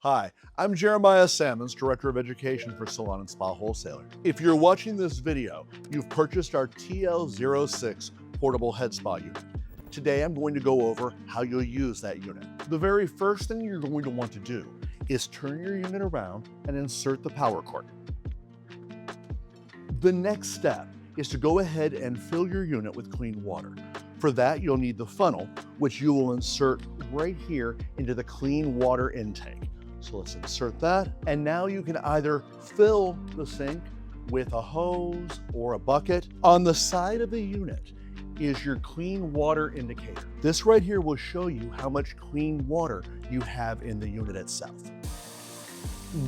Hi, I'm Jeremiah Sammons, Director of Education for Salon and Spa Wholesaler. If you're watching this video, you've purchased our TL06 portable head spa unit. Today, I'm going to go over how you'll use that unit. The very first thing you're going to want to do is turn your unit around and insert the power cord. The next step is to go ahead and fill your unit with clean water. For that, you'll need the funnel, which you will insert right here into the clean water intake. So let's insert that. And now you can either fill the sink with a hose or a bucket. On the side of the unit is your clean water indicator. This right here will show you how much clean water you have in the unit itself.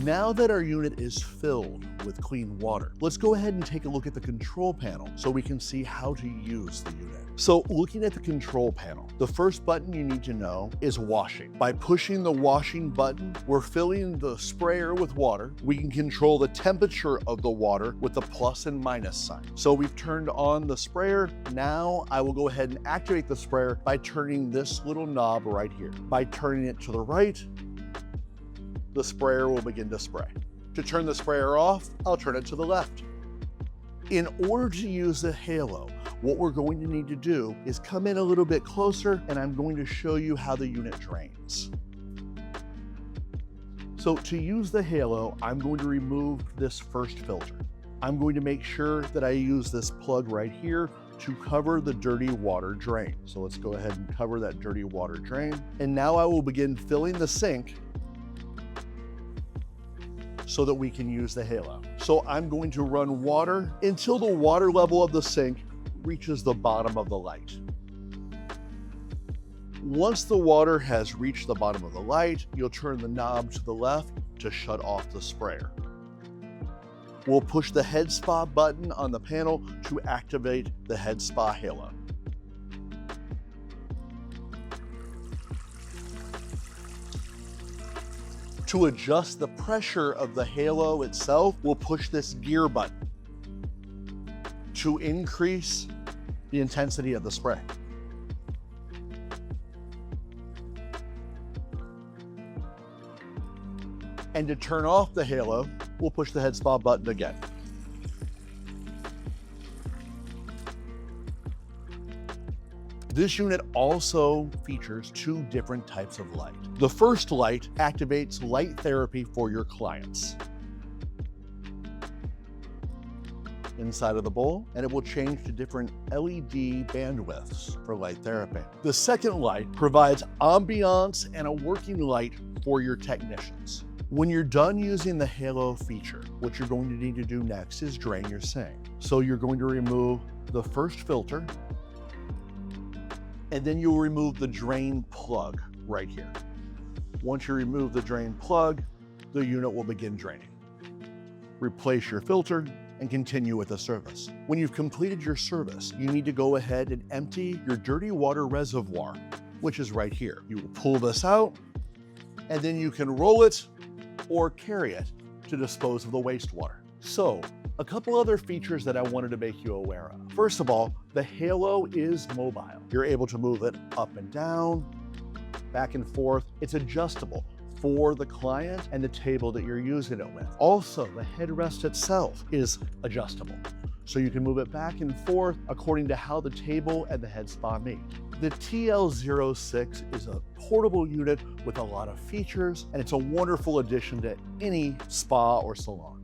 Now that our unit is filled with clean water, let's go ahead and take a look at the control panel so we can see how to use the unit. So looking at the control panel, the first button you need to know is washing. By pushing the washing button, we're filling the sprayer with water. We can control the temperature of the water with the plus and minus sign. So we've turned on the sprayer. Now I will go ahead and activate the sprayer by turning this little knob right here. By turning it to the right, the sprayer will begin to spray. To turn the sprayer off, I'll turn it to the left. In order to use the halo, what we're going to need to do is come in a little bit closer, and I'm going to show you how the unit drains. So to use the halo, I'm going to remove this first filter. I'm going to make sure that I use this plug right here to cover the dirty water drain. So let's go ahead and cover that dirty water drain. And now I will begin filling the sink so that we can use the halo. So I'm going to run water until the water level of the sink reaches the bottom of the light. Once the water has reached the bottom of the light, you'll turn the knob to the left to shut off the sprayer. We'll push the head spa button on the panel to activate the head spa halo. To adjust the pressure of the halo itself, we'll push this gear button to increase the intensity of the spray. And to turn off the halo, we'll push the head spa button again. This unit also features two different types of light. The first light activates light therapy for your clients inside of the bowl, and it will change to different LED bandwidths for light therapy. The second light provides ambiance and a working light for your technicians. When you're done using the halo feature, what you're going to need to do next is drain your sink. So you're going to remove the first filter, and then you'll remove the drain plug right here. Once you remove the drain plug, the unit will begin draining. Replace your filter and continue with the service. When you've completed your service, you need to go ahead and empty your dirty water reservoir, which is right here. You will pull this out, and then you can roll it or carry it to dispose of the wastewater. So, a couple other features that I wanted to make you aware of. First of all, the halo is mobile. You're able to move it up and down, back and forth. It's adjustable for the client and the table that you're using it with. Also, the headrest itself is adjustable. So you can move it back and forth according to how the table and the head spa meet. The TL06 is a portable unit with a lot of features, and it's a wonderful addition to any spa or salon.